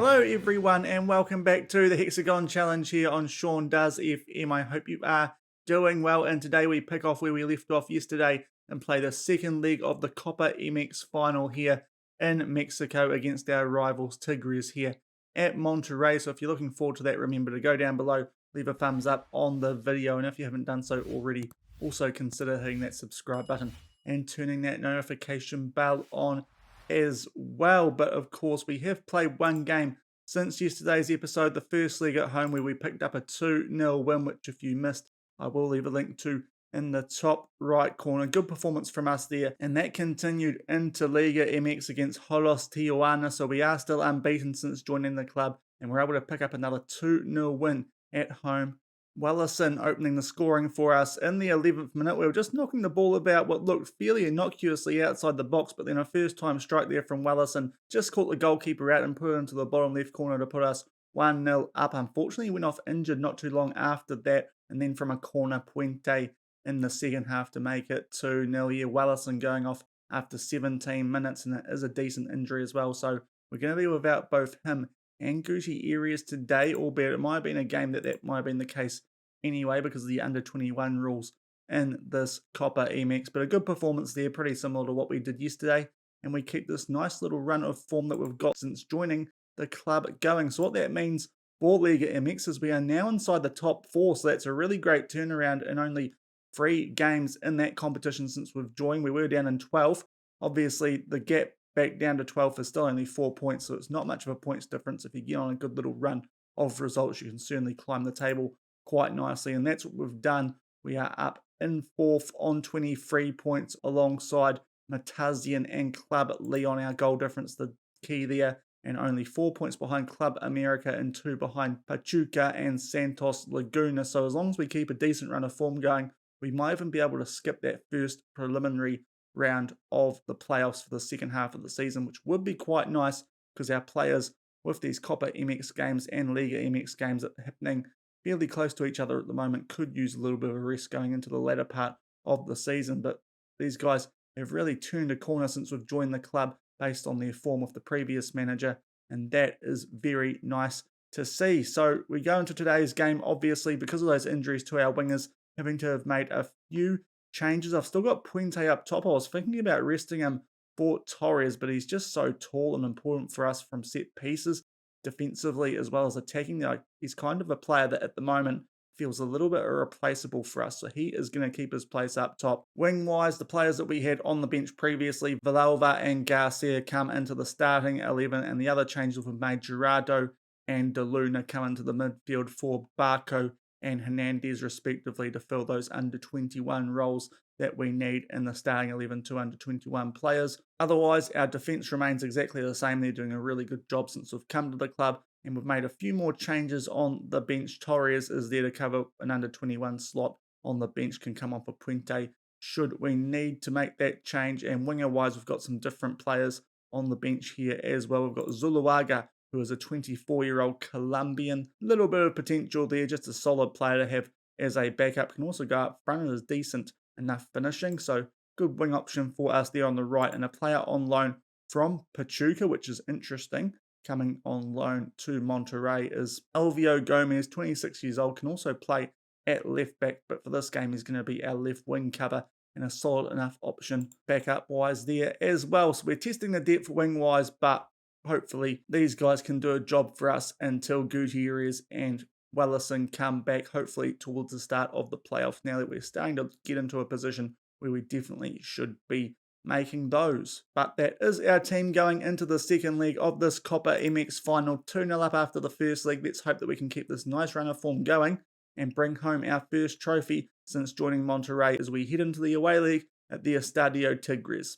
Hello everyone and welcome back to the Hexagon Challenge here on Shaun Does FM. I hope you are doing well, and today we pick off where we left off yesterday and play the second leg of the Copa MX Final here in Mexico against our rivals Tigres here at Monterrey. So if you're looking forward to that, remember to go down below, leave a thumbs up on the video, and if you haven't done so already, also consider hitting that subscribe button and turning that notification bell on as well. But of course, we have played one game since yesterday's episode, the first leg at home, where we picked up a 2-0 win, which if you missed, I will leave a link to in the top right corner. Good performance from us there, and that continued into Liga MX against Tijuana. So we are still unbeaten since joining the club, and we're able to pick up another 2-0 win at home. Wellison opening the scoring for us in the 11th minute. We were just knocking the ball about what looked fairly innocuously outside the box, but then a first time strike there from Wellison just caught the goalkeeper out and put it into the bottom left corner to put us 1-0 up. Unfortunately, he went off injured not too long after that, and then from a corner, Puente in the second half to make it 2-0 here. Wellison going off after 17 minutes, and it is a decent injury as well, so we're going to be without both him and Gutierrez today, albeit it might have been a game that might have been the case anyway because of the under-21 rules in this Copa MX. But a good performance there, pretty similar to what we did yesterday, and we keep this nice little run of form that we've got since joining the club going. So what that means for Liga MX is we are now inside the top 4, so that's a really great turnaround in only 3 games in that competition since we've joined. We were down in 12th. Obviously, the gap back down to 12th is still only 4 points, so it's not much of a points difference. If you get on a good little run of results, you can certainly climb the table quite nicely, and that's what we've done. We are up in 4th on 23 points alongside Matazian and Club Leon. Our goal difference, the key there, and only 4 points behind Club America and 2 behind Pachuca and Santos Laguna. So as long as we keep a decent run of form going, we might even be able to skip that first preliminary round of the playoffs for the second half of the season, which would be quite nice because our players with these Copa MX games and Liga MX games happening fairly close to each other at the moment could use a little bit of a rest going into the latter part of the season. But these guys have really turned a corner since we've joined the club based on their form of the previous manager, and that is very nice to see. So we go into today's game, obviously, because of those injuries to our wingers, having to have made a few changes. I've still got Puente up top. I was thinking about resting him for Torres, but he's just so tall and important for us from set pieces, defensively as well as attacking. He's kind of a player that at the moment feels a little bit irreplaceable for us, so he is going to keep his place up top. Wing-wise, the players that we had on the bench previously, Villalba and Garcia, come into the starting 11, and the other changes we've made, Gerardo and De Luna come into the midfield for Barco and Hernandez respectively to fill those under-21 roles that we need in the starting 11 to under-21 players. Otherwise, our defence remains exactly the same. They're doing a really good job since we've come to the club, and we've made a few more changes on the bench. Torres is there to cover an under-21 slot on the bench, can come off a Puente should we need to make that change. And winger-wise, we've got some different players on the bench here as well. We've got Zuluaga, who is a 24-year-old Colombian. Little bit of potential there, just a solid player to have as a backup. Can also go up front and is decent enough finishing. So good wing option for us there on the right. And a player on loan from Pachuca, which is interesting, coming on loan to Monterrey, is Elvio Gomez, 26 years old, can also play at left back, but for this game he's going to be our left wing cover and a solid enough option backup wise there as well. So we're testing the depth wing wise, but hopefully these guys can do a job for us until Gutierrez and Wellison come back, hopefully towards the start of the playoffs, now that we're starting to get into a position where we definitely should be making those. But that is our team going into the second leg of this Copa MX Final. 2-0 up after the first leg. Let's hope that we can keep this nice run of form going and bring home our first trophy since joining Monterrey as we head into the away leg at the Estadio Tigres.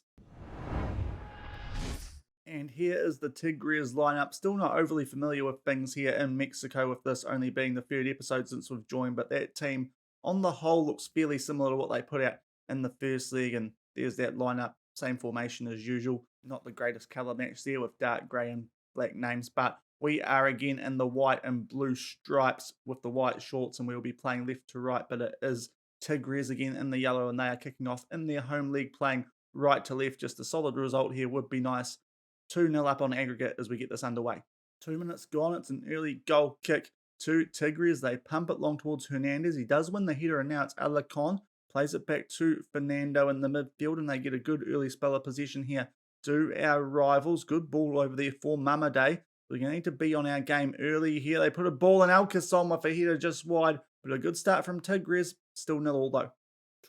And here is the Tigres lineup. Still not overly familiar with things here in Mexico, with this only being the third episode since we've joined, but that team on the whole looks fairly similar to what they put out in the first leg, and there's that lineup, same formation as usual. Not the greatest colour match there with dark grey and black names, but we are again in the white and blue stripes with the white shorts, and we'll be playing left to right, but it is Tigres again in the yellow, and they are kicking off in their home league playing right to left. Just a solid result here would be nice. 2-0 up on aggregate as we get this underway. 2 minutes gone. It's an early goal kick to Tigres. They pump it long towards Hernandez. He does win the header, and now it's Alarcon. Plays it back to Fernando in the midfield, and they get a good early spell of possession here. Do our rivals. Good ball over there for Mamade. We're going to need to be on our game early here. They put a ball in Alcazon with a header just wide, but a good start from Tigres. Still 0-0 though.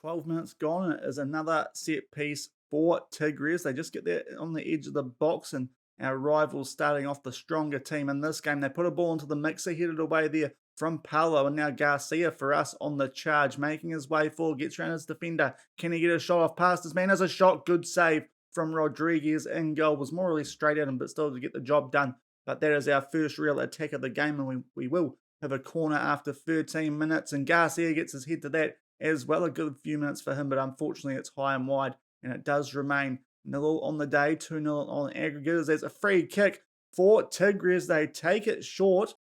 12 minutes gone, and it is another set piece for Tigres. They just get there on the edge of the box, and our rivals starting off the stronger team in this game. They put a ball into the mixer, headed away there from Paulo, and now Garcia for us on the charge, making his way forward, gets around his defender. Can he get a shot off past his man? As a shot, good save from Rodriguez in goal. Was more or less straight at him, but still to get the job done. But that is our first real attack of the game, and we will have a corner after 13 minutes, and Garcia gets his head to that as well. A good few minutes for him, but unfortunately it's high and wide, and it does remain 0 on the day, 2-0 on aggregators. There's a free kick for Tigres. They take it short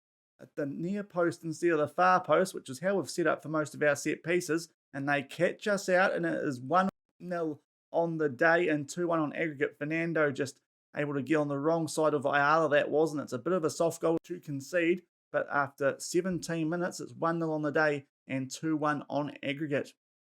at the near post instead of the far post, which is how we've set up for most of our set pieces, and they catch us out, and it is 1-0 on the day and 2-1 on aggregate. Fernando just able to get on the wrong side of Ayala, that wasn't. It's a bit of a soft goal to concede, but after 17 minutes, it's 1-0 on the day and 2-1 on aggregate.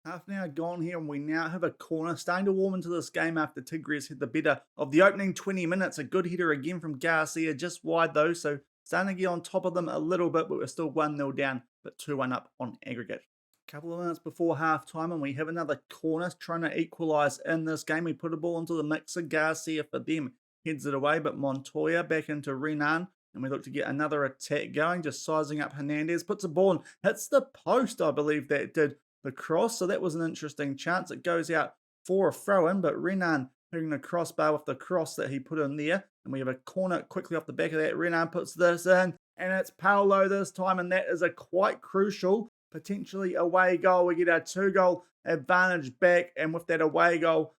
Half an hour gone here, and we now have a corner. Starting to warm into this game after Tigres hit the better of the opening 20 minutes. A good header again from Garcia, just wide though, so starting to get on top of them a little bit, but we're still 1-0 down, but 2-1 up on aggregate. Couple of minutes before half time, and we have another corner trying to equalise in this game. We put a ball into the mixer. Garcia for them heads it away, but Montoya back into Renan, and we look to get another attack going, just sizing up Hernandez. Puts a ball in, hits the post, I believe that did the cross, so that was an interesting chance. It goes out for a throw-in, but Renan hitting the crossbar with the cross that he put in there, and we have a corner quickly off the back of that. Renan puts this in, and it's Paulo this time, and that is a quite crucial, potentially away goal. We get our 2-goal advantage back, and with that away goal,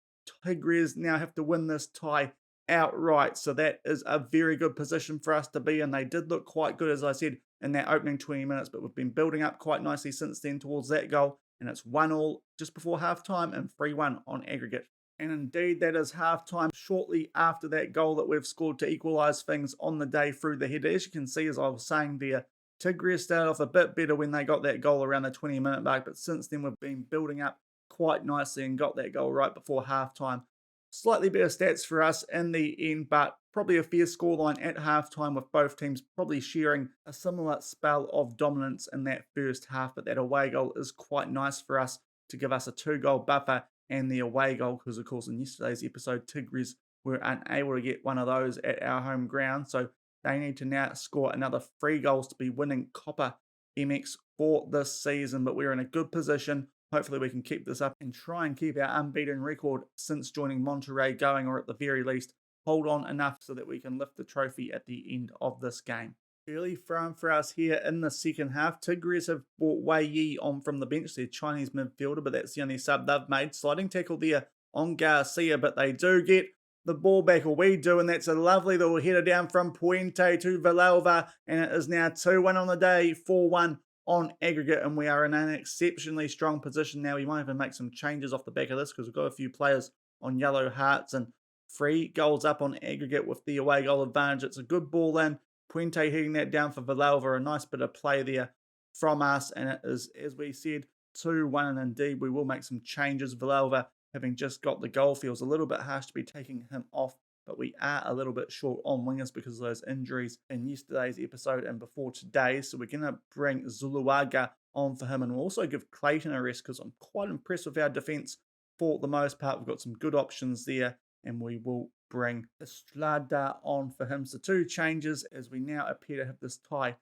Tigres now have to win this tie outright. So that is a very good position for us to be in. They did look quite good, as I said, in that opening 20 minutes, but we've been building up quite nicely since then towards that goal, and it's 1-1 just before half-time and 3-1 on aggregate. And indeed, that is half-time shortly after that goal that we've scored to equalise things on the day through the header. As you can see, as I was saying there, Tigres started off a bit better when they got that goal around the 20-minute mark, but since then we've been building up quite nicely and got that goal right before half-time. Slightly better stats for us in the end, but probably a fair scoreline at halftime, with both teams probably sharing a similar spell of dominance in that first half. But that away goal is quite nice for us to give us a 2-goal buffer, and the away goal, because of course in yesterday's episode Tigres were unable to get one of those at our home ground, so they need to now score another 3 goals to be winning Copa MX for this season. But we're in a good position. Hopefully we can keep this up and try and keep our unbeaten record since joining Monterrey going, or at the very least hold on enough so that we can lift the trophy at the end of this game. Early throw for us here in the second half. Tigres have brought Wei Yi on from the bench, their Chinese midfielder, but that's the only sub they've made. Sliding tackle there on Garcia, but they do get the ball back, or we do, and that's a lovely little header down from Puente to Villalba, and it is now 2-1 on the day, 4-1 on aggregate, and we are in an exceptionally strong position now. We might even make some changes off the back of this, because we've got a few players on yellow hearts, and 3 goals up on aggregate with the away goal advantage. It's a good ball in. Puente hitting that down for Villalba, a nice bit of play there from us, and it is, as we said, 2-1, and indeed we will make some changes. Villalba, having just got the goal, feels a little bit harsh to be taking him off, but we are a little bit short on wingers because of those injuries in yesterday's episode and before today. So we're going to bring Zuluaga on for him, and we'll also give Clayton a rest, because I'm quite impressed with our defence for the most part. We've got some good options there, and we will bring Estrada on for him. So 2 changes as we now appear to have this tie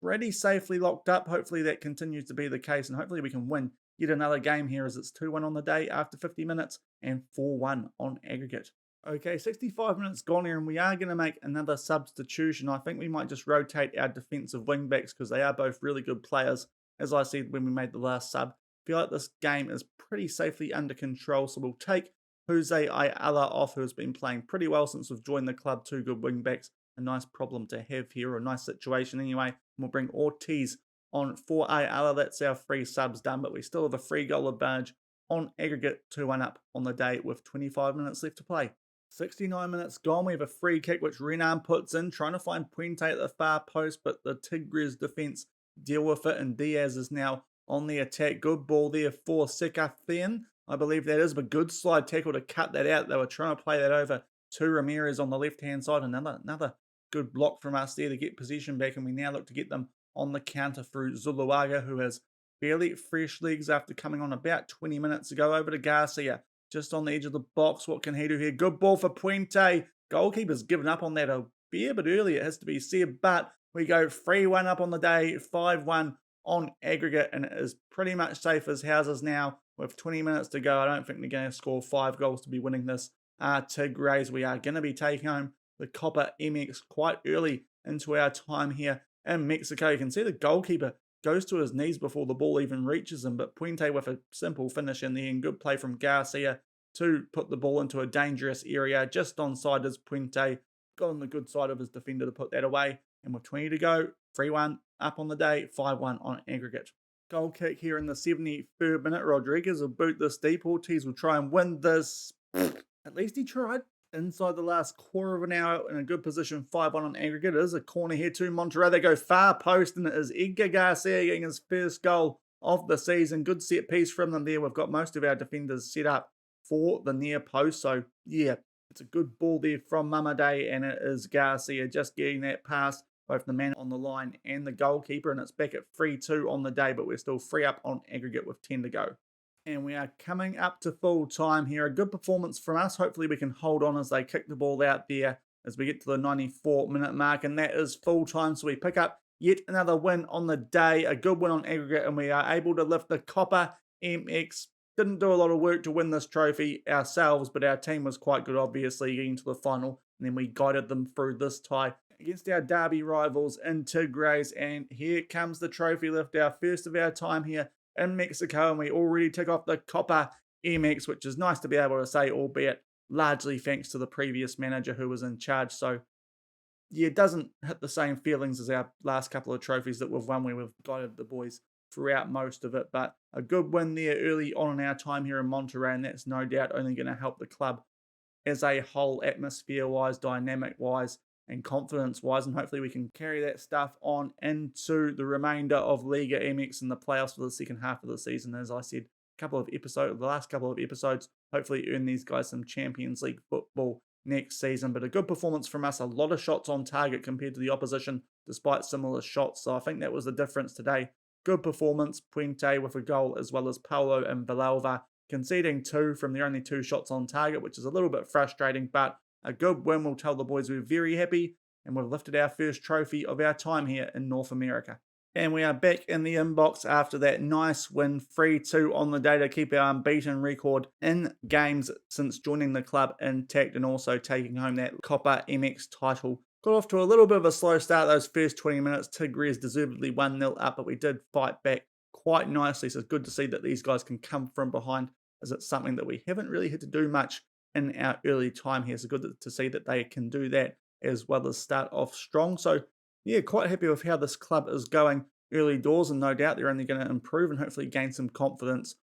pretty safely locked up. Hopefully that continues to be the case, and hopefully we can win yet another game here, as it's 2-1 on the day after 50 minutes and 4-1 on aggregate. Okay, 65 minutes gone here, and we are going to make another substitution. I think we might just rotate our defensive wingbacks, because they are both really good players. As I said when we made the last sub, I feel like this game is pretty safely under control, so we'll take Jose Ayala off, who has been playing pretty well since we've joined the club. 2 good wingbacks, a nice problem to have here, or a nice situation anyway. And we'll bring Ortiz on for Ayala. That's our 3 subs done, but we still have a 3-goal advantage on aggregate, 2-1 up on the day with 25 minutes left to play. 69 minutes gone. We have a free kick which Renan puts in, trying to find Puente at the far post, but the Tigres defence deal with it, and Diaz is now on the attack. Good ball there for Sekathian, I believe that is, but good slide tackle to cut that out. They were trying to play that over to Ramirez on the left-hand side. Another good block from us there to get possession back, and we now look to get them on the counter through Zuluaga, who has fairly fresh legs after coming on about 20 minutes ago. Over to Garcia, just on the edge of the box. What can he do here? Good ball for Puente. Goalkeeper's given up on that a fair bit early, it has to be said, but we go 3-1 up on the day, 5-1 on aggregate, and it is pretty much safe as houses now with 20 minutes to go. I don't think they're going to score 5 goals to be winning this. Tigres, we are going to be taking home the Copa MX quite early into our time here in Mexico. You can see the goalkeeper goes to his knees before the ball even reaches him, but Puente with a simple finish in the end. Good play from Garcia to put the ball into a dangerous area. Just onside as Puente got on the good side of his defender to put that away. And with 20 to go, 3-1 up on the day, 5-1 on aggregate. Goal kick here in the 73rd minute. Rodriguez will boot this deep. Ortiz will try and win this. At least he tried. Inside the last quarter of an hour in a good position, 5-1 on aggregate. It is a corner here to Monterrey. They go far post, and it is Edgar Garcia getting his first goal of the season. Good set piece from them there. We've got most of our defenders set up for the near post. So, yeah, it's a good ball there from Mamade, and it is Garcia just getting that pass, both the man on the line and the goalkeeper, and it's back at 3-2 on the day, but we're still 3 up on aggregate with 10 to go. And we are coming up to full time here. A good performance from us. Hopefully we can hold on as they kick the ball out there as we get to the 94-minute mark. And that is full time. So we pick up yet another win on the day. A good win on aggregate. And we are able to lift the Copa MX. Didn't do a lot of work to win this trophy ourselves, but our team was quite good, obviously, getting to the final. And then we guided them through this tie against our derby rivals in Tigres. And here comes the trophy lift, our first of our time here in Mexico, and we already tick off the Copa MX, which is nice to be able to say, albeit largely thanks to the previous manager who was in charge. So, yeah, it doesn't hit the same feelings as our last couple of trophies that we've won, where we've guided the boys throughout most of it. But a good win there early on in our time here in Monterrey, and that's no doubt only going to help the club as a whole, atmosphere-wise, dynamic-wise, and confidence-wise, and hopefully we can carry that stuff on into the remainder of Liga MX and the playoffs for the second half of the season. As I said, the last couple of episodes, hopefully earn these guys some Champions League football next season. But a good performance from us, a lot of shots on target compared to the opposition, despite similar shots. So I think that was the difference today. Good performance, Puente with a goal, as well as Paulo and Villalba conceding 2 from their only 2 shots on target, which is a little bit frustrating, but a good win will tell the boys we're very happy, and we've lifted our first trophy of our time here in North America. And we are back in the inbox after that nice win, 3-2 on the day, to keep our unbeaten record in games since joining the club intact, and also taking home that Copa MX title. Got off to a little bit of a slow start those first 20 minutes. Tigres deservedly 1-0 up, but we did fight back quite nicely. So it's good to see that these guys can come from behind, as it's something that we haven't really had to do much in our early time here. So good to see that they can do that as well as start off strong. So yeah, quite happy with how this club is going early doors, and no doubt they're only going to improve and hopefully gain some confidence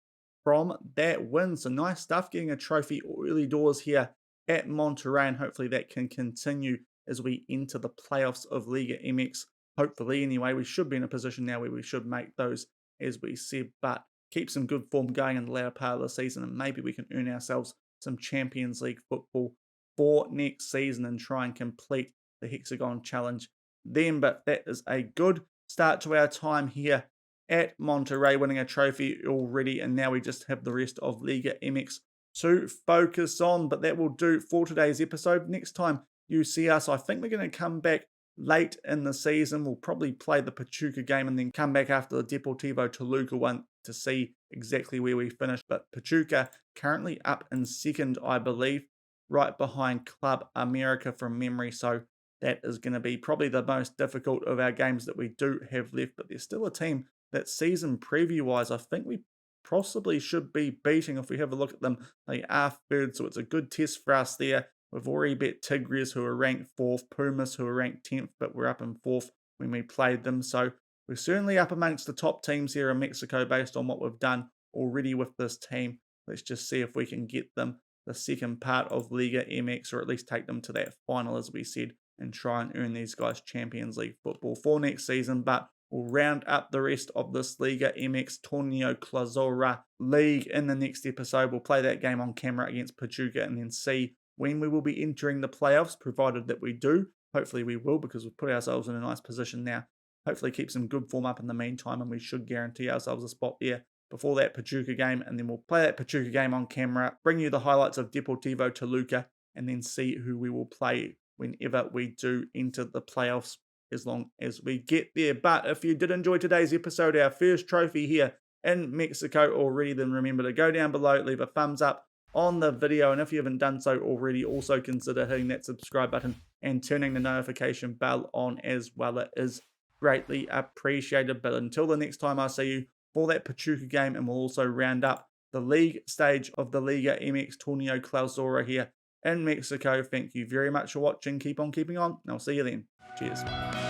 from that win. So nice stuff, getting a trophy early doors here at Monterrey, and hopefully that can continue as we enter the playoffs of Liga MX. Hopefully, anyway, we should be in a position now where we should make those, as we said, but keep some good form going in the latter part of the season, and maybe we can earn ourselves some Champions League football for next season and try and complete the Hexagon challenge then. But that is a good start to our time here at Monterrey, winning a trophy already, and now we just have the rest of Liga MX to focus on. But that will do for today's episode. Next time you see us, I think we're going to come back late in the season. We'll probably play the Pachuca game and then come back after the Deportivo Toluca one to see exactly where we finish. But Pachuca currently up in second, I believe, right behind Club America from memory. So that is going to be probably the most difficult of our games that we do have left. But there's still a team that season preview-wise, I think we possibly should be beating. If we have a look at them, they are third, so it's a good test for us there. We've already bet Tigres, who are ranked 4th, Pumas, who are ranked 10th, but we're up in 4th when we played them. So we're certainly up amongst the top teams here in Mexico based on what we've done already with this team. Let's just see if we can get them the second part of Liga MX, or at least take them to that final, as we said, and try and earn these guys Champions League football for next season. But we'll round up the rest of this Liga MX Torneo Clausura League in the next episode. We'll play that game on camera against Pachuca and then see when we will be entering the playoffs, provided that we do. Hopefully we will, because we've put ourselves in a nice position now. Hopefully keep some good form up in the meantime, and we should guarantee ourselves a spot there before that Pachuca game. And then we'll play that Pachuca game on camera, bring you the highlights of Deportivo Toluca, and then see who we will play whenever we do enter the playoffs, as long as we get there. But if you did enjoy today's episode, our first trophy here in Mexico already, then remember to go down below, leave a thumbs up on the video, and if you haven't done so already, also consider hitting that subscribe button and turning the notification bell on as well. It is greatly appreciated. But until the next time I see you for that Pachuca game, and we'll also round up the league stage of the Liga MX Torneo Clausura here in Mexico. Thank you very much for watching. Keep on keeping on, and I'll see you then. Cheers.